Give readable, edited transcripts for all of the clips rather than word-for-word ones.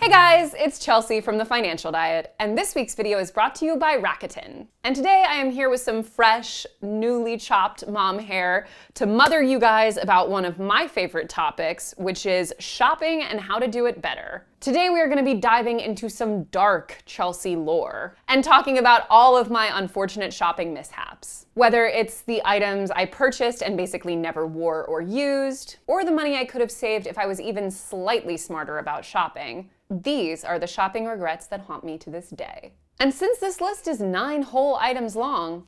Hey guys, it's Chelsea from The Financial Diet, and this week's video is brought to you by Rakuten. And today I am here with some fresh, newly chopped mom hair to mother you guys about one of my favorite topics, which is shopping and how to do it better. Today we are going to be diving into some dark Chelsea lore and talking about all of my unfortunate shopping mishaps. Whether it's the items I purchased and basically never wore or used, or the money I could have saved if I was even slightly smarter about shopping, these are the shopping regrets that haunt me to this day. And since this list is 9 whole items long,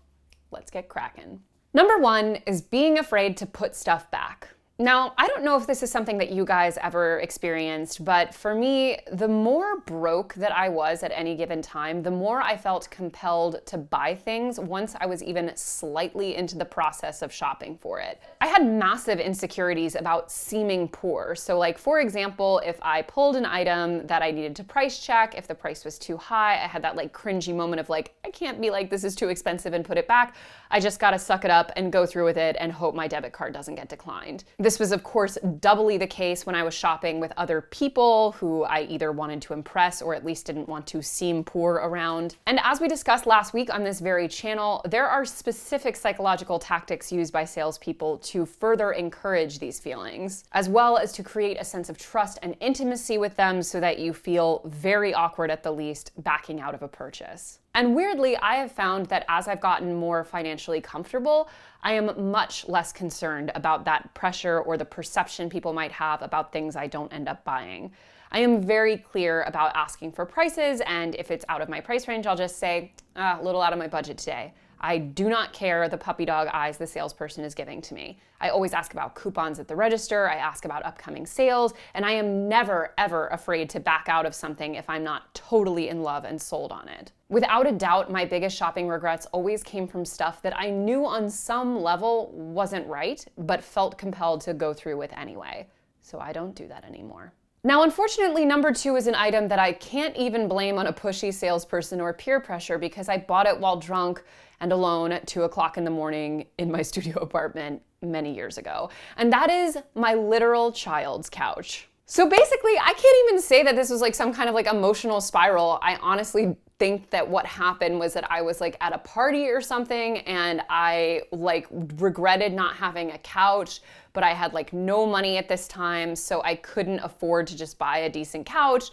let's get cracking. Number 1 is being afraid to put stuff back. Now, I don't know if this is something that you guys ever experienced, but for me, the more broke that I was at any given time, the more I felt compelled to buy things once I was even slightly into the process of shopping for it. I had massive insecurities about seeming poor. So like, for example, if I pulled an item that I needed to price check, if the price was too high, I had that like cringy moment of like, I can't be like, this is too expensive and put it back. I just gotta suck it up and go through with it and hope my debit card doesn't get declined. This was, of course, doubly the case when I was shopping with other people who I either wanted to impress or at least didn't want to seem poor around. And as we discussed last week on this very channel, there are specific psychological tactics used by salespeople to further encourage these feelings, as well as to create a sense of trust and intimacy with them so that you feel very awkward at the least backing out of a purchase. And weirdly, I have found that as I've gotten more financially comfortable, I am much less concerned about that pressure or the perception people might have about things I don't end up buying. I am very clear about asking for prices, and if it's out of my price range, I'll just say, a little out of my budget today. I do not care the puppy dog eyes the salesperson is giving to me. I always ask about coupons at the register, I ask about upcoming sales, and I am never, ever afraid to back out of something if I'm not totally in love and sold on it. Without a doubt, my biggest shopping regrets always came from stuff that I knew on some level wasn't right, but felt compelled to go through with anyway. So I don't do that anymore. Now, unfortunately, number 2 is an item that I can't even blame on a pushy salesperson or peer pressure because I bought it while drunk and alone at 2 o'clock in the morning in my studio apartment many years ago. And that is my literal child's couch. So basically, I can't even say that this was like some kind of like emotional spiral. I honestly think that what happened was that I was like at a party or something and I like regretted not having a couch, but I had like no money at this time, so I couldn't afford to just buy a decent couch.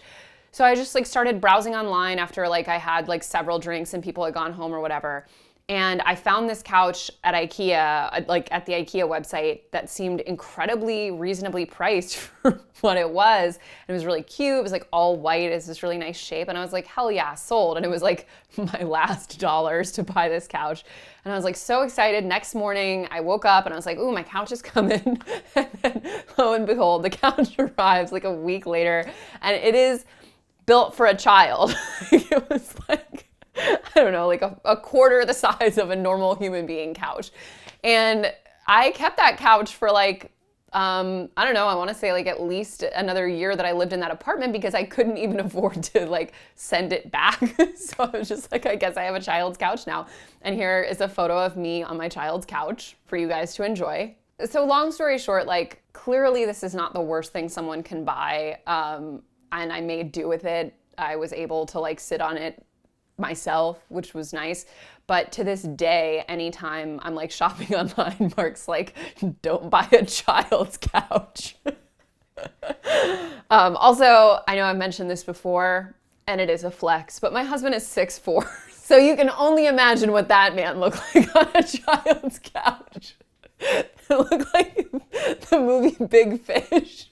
So I just like started browsing online after like I had like several drinks and people had gone home or whatever. And I found this couch at IKEA, like at the IKEA website, that seemed incredibly reasonably priced for what it was. And it was really cute. It was like all white. It's this really nice shape. And I was like, hell yeah, sold. And it was like my last dollars to buy this couch. And I was like so excited. Next morning, I woke up and I was like, ooh, my couch is coming. And then lo and behold, the couch arrives like a week later. And it is built for a child. It was like, I don't know, like a quarter the size of a normal human being couch. And I kept that couch for like, I don't know, I want to say like at least another year that I lived in that apartment because I couldn't even afford to like send it back. So I was just like, I guess I have a child's couch now. And here is a photo of me on my child's couch for you guys to enjoy. So long story short, like clearly this is not the worst thing someone can buy. And I made do with it. I was able to like sit on it myself, which was nice. But to this day, anytime I'm like shopping online, Mark's like, don't buy a child's couch. Also, I know I've mentioned this before, and it is a flex, but my husband is 6'4". So you can only imagine what that man looked like on a child's couch. It looked like the movie Big Fish,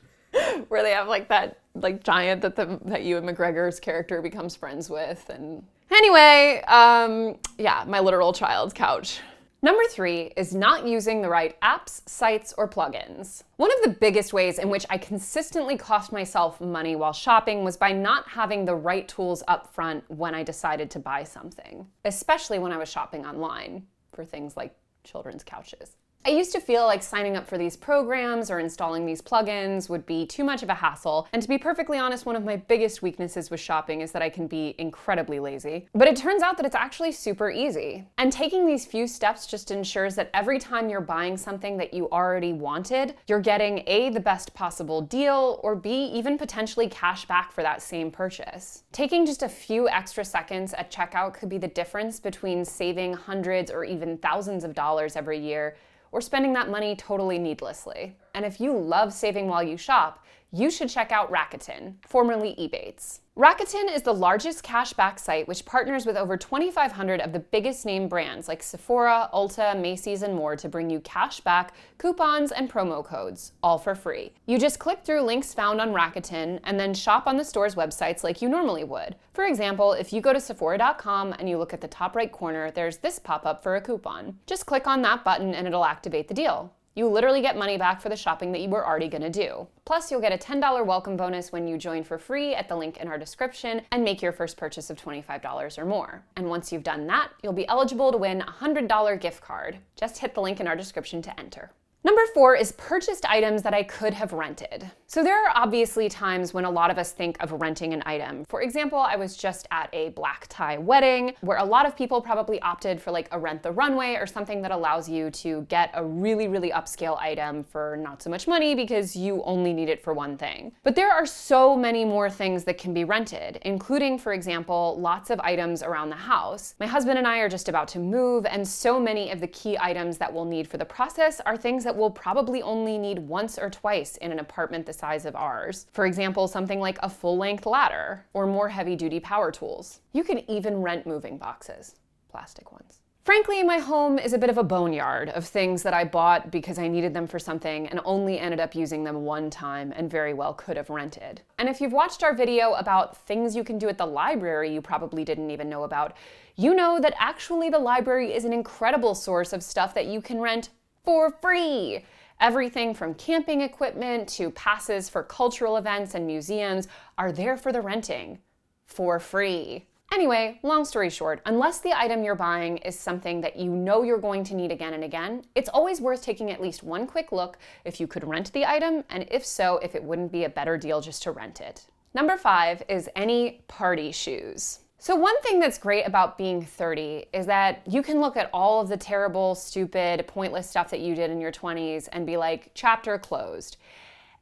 where they have like that like giant that Ewan McGregor's character becomes friends with. And anyway, yeah, my literal child's couch. Number 3 is not using the right apps, sites, or plugins. One of the biggest ways in which I consistently cost myself money while shopping was by not having the right tools up front when I decided to buy something, especially when I was shopping online for things like children's couches. I used to feel like signing up for these programs or installing these plugins would be too much of a hassle, and to be perfectly honest, one of my biggest weaknesses with shopping is that I can be incredibly lazy. But it turns out that it's actually super easy. And taking these few steps just ensures that every time you're buying something that you already wanted, you're getting A, the best possible deal, or B, even potentially cash back for that same purchase. Taking just a few extra seconds at checkout could be the difference between saving hundreds or even thousands of dollars every year or spending that money totally needlessly. And if you love saving while you shop, you should check out Rakuten, formerly Ebates. Rakuten is the largest cashback site which partners with over 2,500 of the biggest name brands like Sephora, Ulta, Macy's, and more to bring you cashback, coupons, and promo codes, all for free. You just click through links found on Rakuten and then shop on the store's websites like you normally would. For example, if you go to Sephora.com and you look at the top right corner, there's this pop-up for a coupon. Just click on that button and it'll activate the deal. You literally get money back for the shopping that you were already gonna do. Plus, you'll get a $10 welcome bonus when you join for free at the link in our description and make your first purchase of $25 or more. And once you've done that, you'll be eligible to win a $100 gift card. Just hit the link in our description to enter. Number 4 is purchased items that I could have rented. So there are obviously times when a lot of us think of renting an item. For example, I was just at a black tie wedding where a lot of people probably opted for like a rent the runway or something that allows you to get a really, really upscale item for not so much money because you only need it for one thing. But there are so many more things that can be rented, including, for example, lots of items around the house. My husband and I are just about to move, and so many of the key items that we'll need for the process are things that we'll probably only need once or twice in an apartment the size of ours. For example, something like a full-length ladder or more heavy-duty power tools. You can even rent moving boxes, plastic ones. Frankly, my home is a bit of a boneyard of things that I bought because I needed them for something and only ended up using them one time and very well could have rented. And if you've watched our video about things you can do at the library you probably didn't even know about, you know that actually the library is an incredible source of stuff that you can rent for free. Everything from camping equipment to passes for cultural events and museums are there for the renting for free. Anyway, long story short, unless the item you're buying is something that you know you're going to need again and again, it's always worth taking at least one quick look if you could rent the item, and if so, if it wouldn't be a better deal just to rent it. Number 5 is any party shoes. So one thing that's great about being 30 is that you can look at all of the terrible, stupid, pointless stuff that you did in your 20s and be like, chapter closed.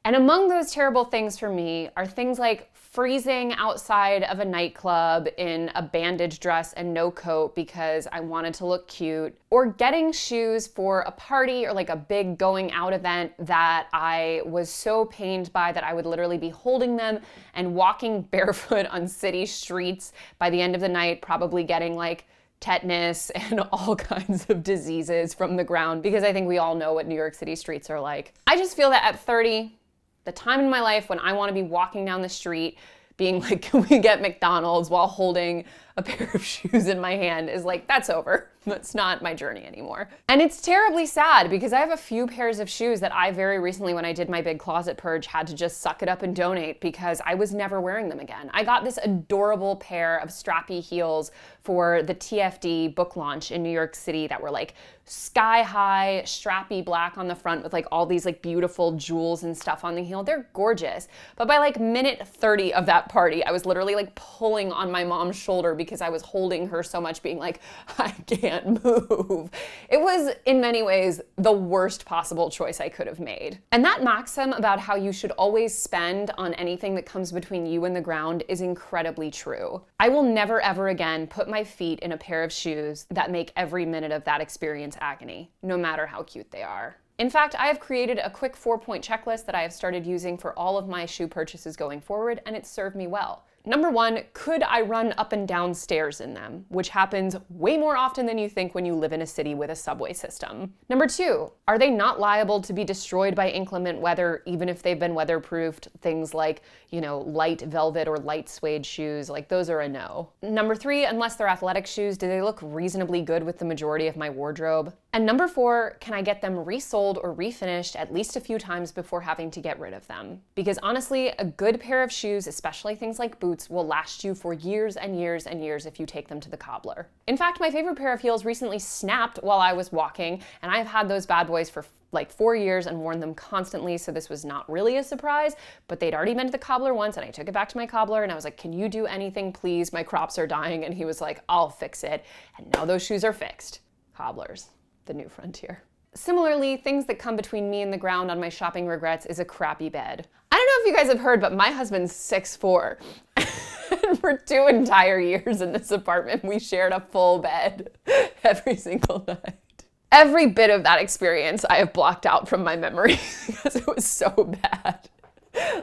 And among those terrible things for me are things like freezing outside of a nightclub in a bandage dress and no coat because I wanted to look cute, or getting shoes for a party or like a big going out event that I was so pained by that I would literally be holding them and walking barefoot on city streets by the end of the night, probably getting like tetanus and all kinds of diseases from the ground, because I think we all know what New York City streets are like. I just feel that at 30, the time in my life when I want to be walking down the street being like, can we get McDonald's while holding a pair of shoes in my hand is like, that's over. That's not my journey anymore. And it's terribly sad because I have a few pairs of shoes that I very recently, when I did my big closet purge, had to just suck it up and donate because I was never wearing them again. I got this adorable pair of strappy heels for the TFD book launch in New York City that were like sky high, strappy black on the front with like all these like beautiful jewels and stuff on the heel. They're gorgeous. But by like minute 30 of that party, I was literally like pulling on my mom's shoulder because I was holding her so much, being like, I can't move. It was in many ways the worst possible choice I could have made. And that maxim about how you should always spend on anything that comes between you and the ground is incredibly true. I will never ever again put my feet in a pair of shoes that make every minute of that experience agony, no matter how cute they are. In fact, I have created a quick 4-point checklist that I have started using for all of my shoe purchases going forward, and it's served me well. Number 1, could I run up and down stairs in them? Which happens way more often than you think when you live in a city with a subway system. Number 2, are they not liable to be destroyed by inclement weather even if they've been weatherproofed? Things like, light velvet or light suede shoes, like those are a no. Number 3, unless they're athletic shoes, do they look reasonably good with the majority of my wardrobe? And number 4, can I get them resold or refinished at least a few times before having to get rid of them? Because honestly, a good pair of shoes, especially things like boots, will last you for years and years and years if you take them to the cobbler. In fact, my favorite pair of heels recently snapped while I was walking, and I've had those bad boys for like 4 years and worn them constantly, so this was not really a surprise, but they'd already been to the cobbler once, and I took it back to my cobbler, and I was like, can you do anything, please? My crops are dying, and he was like, I'll fix it. And now those shoes are fixed. Cobblers. The new frontier. Similarly, things that come between me and the ground on my shopping regrets is a crappy bed. I don't know if you guys have heard, but my husband's 6'4". And for 2 entire years in this apartment, we shared a full bed every single night. Every bit of that experience I have blocked out from my memory because it was so bad.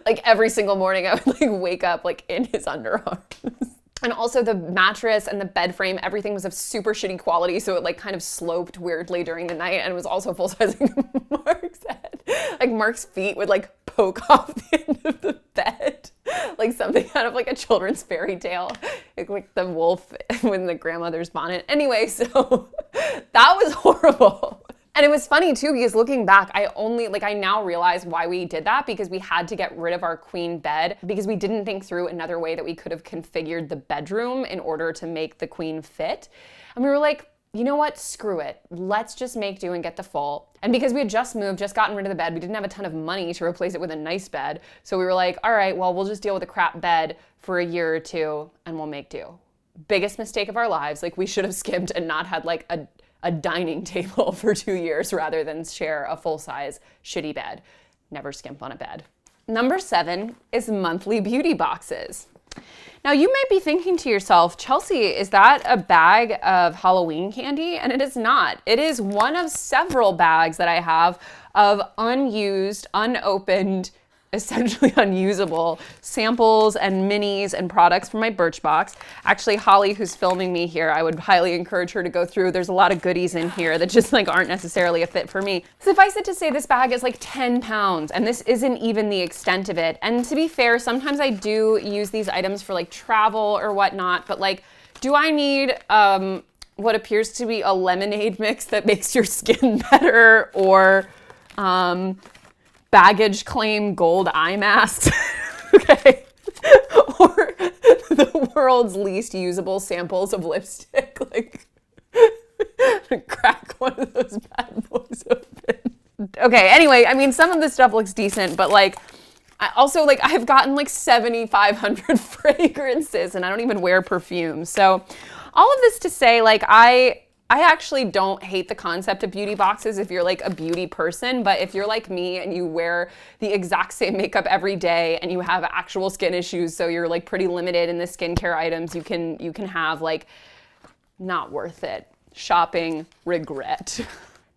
Like every single morning I would like wake up like in his underarms. And also the mattress and the bed frame, everything was of super shitty quality, so it like kind of sloped weirdly during the night, and it was also full-sizing Mark's head. Like Mark's feet would like poke off the end of the bed, like something out of like a children's fairy tale, like the wolf in the grandmother's bonnet. Anyway, so that was horrible. And it was funny too, because looking back, I now realize why we did that, because we had to get rid of our queen bed because we didn't think through another way that we could have configured the bedroom in order to make the queen fit. And we were like, you know what, screw it. Let's just make do and get the full. And because we had just moved, just gotten rid of the bed, we didn't have a ton of money to replace it with a nice bed. So we were like, all right, well, we'll just deal with a crap bed for a year or two and we'll make do. Biggest mistake of our lives. Like we should have skimped and not had like a dining table for 2 years rather than share a full-size shitty bed. Never skimp on a bed. Number 7 is monthly beauty boxes. Now you may be thinking to yourself, Chelsea, is that a bag of Halloween candy? And it is not. It is one of several bags that I have of unused, unopened, essentially unusable samples and minis and products from my Birchbox. Actually, Holly, who's filming me here, I would highly encourage her to go through. There's a lot of goodies in here that just like aren't necessarily a fit for me. Suffice it to say, this bag is like 10 pounds, and this isn't even the extent of it. And to be fair, sometimes I do use these items for like travel or whatnot, but like, do I need what appears to be a lemonade mix that makes your skin better, or baggage claim gold eye masks, okay? Or the world's least usable samples of lipstick, like crack one of those bad boys open. Okay, anyway, I mean, some of this stuff looks decent, but like, I've gotten like 7,500 fragrances and I don't even wear perfume. So all of this to say, like, I actually don't hate the concept of beauty boxes if you're like a beauty person, but if you're like me and you wear the exact same makeup every day and you have actual skin issues, so you're like pretty limited in the skincare items you can have, like, not worth it. Shopping regret.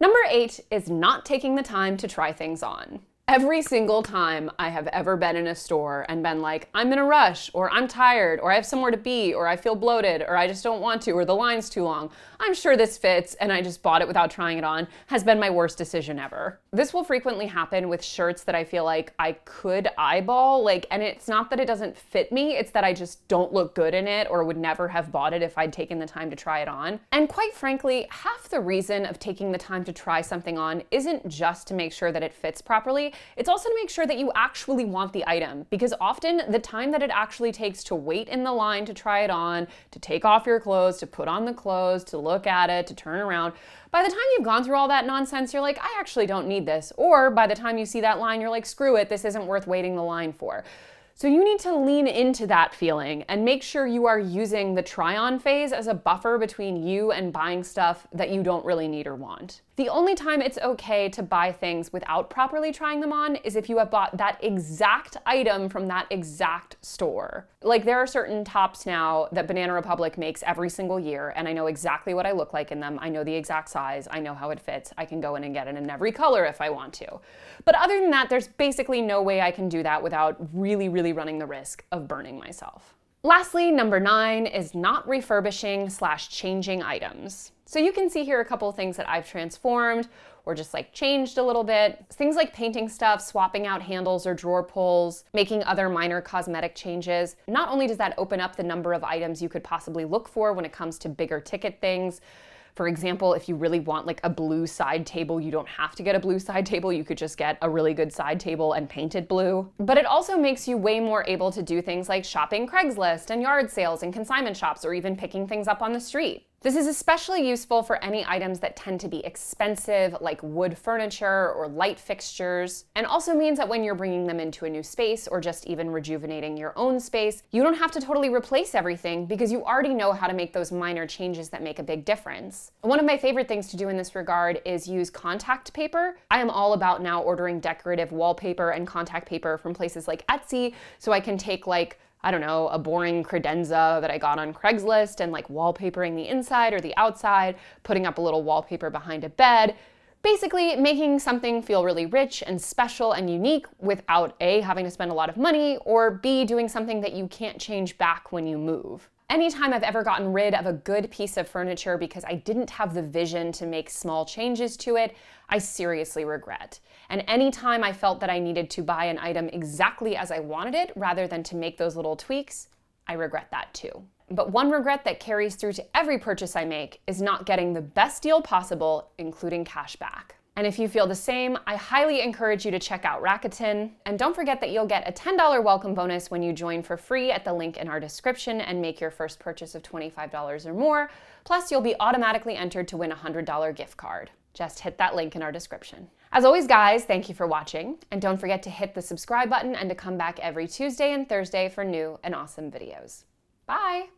Number 8 is not taking the time to try things on. Every single time I have ever been in a store and been like, I'm in a rush, or I'm tired, or I have somewhere to be, or I feel bloated, or I just don't want to, or the line's too long, I'm sure this fits, and I just bought it without trying it on, has been my worst decision ever. This will frequently happen with shirts that I feel like I could eyeball, like, and it's not that it doesn't fit me, it's that I just don't look good in it, or would never have bought it if I'd taken the time to try it on. And quite frankly, half the reason of taking the time to try something on isn't just to make sure that it fits properly, it's also to make sure that you actually want the item, because often the time that it actually takes to wait in the line to try it on, to take off your clothes, to put on the clothes, to look at it, to turn around, by the time you've gone through all that nonsense, you're like, I actually don't need this. Or by the time you see that line, you're like, screw it, this isn't worth waiting the line for. So you need to lean into that feeling and make sure you are using the try-on phase as a buffer between you and buying stuff that you don't really need or want. The only time it's okay to buy things without properly trying them on is if you have bought that exact item from that exact store. Like, there are certain tops now that Banana Republic makes every single year, and I know exactly what I look like in them. I know the exact size. I know how it fits. I can go in and get it in every color if I want to. But other than that, there's basically no way I can do that without really running the risk of burning myself. Lastly, number 9 is not refurbishing/changing items. So you can see here a couple of things that I've transformed or just like changed a little bit. Things like painting stuff, swapping out handles or drawer pulls, making other minor cosmetic changes. Not only does that open up the number of items you could possibly look for when it comes to bigger ticket things, For example, if you really want like a blue side table, you don't have to get a blue side table. You could just get a really good side table and paint it blue. But it also makes you way more able to do things like shopping Craigslist and yard sales and consignment shops, or even picking things up on the street. This is especially useful for any items that tend to be expensive, like wood furniture or light fixtures, and also means that when you're bringing them into a new space or just even rejuvenating your own space, you don't have to totally replace everything because you already know how to make those minor changes that make a big difference. One of my favorite things to do in this regard is use contact paper. I am all about now ordering decorative wallpaper and contact paper from places like Etsy, so I can take I don't know, a boring credenza that I got on Craigslist and like wallpapering the inside or the outside, putting up a little wallpaper behind a bed, basically making something feel really rich and special and unique without A, having to spend a lot of money, or B, doing something that you can't change back when you move. Anytime I've ever gotten rid of a good piece of furniture because I didn't have the vision to make small changes to it, I seriously regret. And anytime I felt that I needed to buy an item exactly as I wanted it rather than to make those little tweaks, I regret that too. But one regret that carries through to every purchase I make is not getting the best deal possible, including cash back. And if you feel the same, I highly encourage you to check out Rakuten. And don't forget that you'll get a $10 welcome bonus when you join for free at the link in our description and make your first purchase of $25 or more. Plus, you'll be automatically entered to win a $100 gift card. Just hit that link in our description. As always, guys, thank you for watching. And don't forget to hit the subscribe button and to come back every Tuesday and Thursday for new and awesome videos. Bye!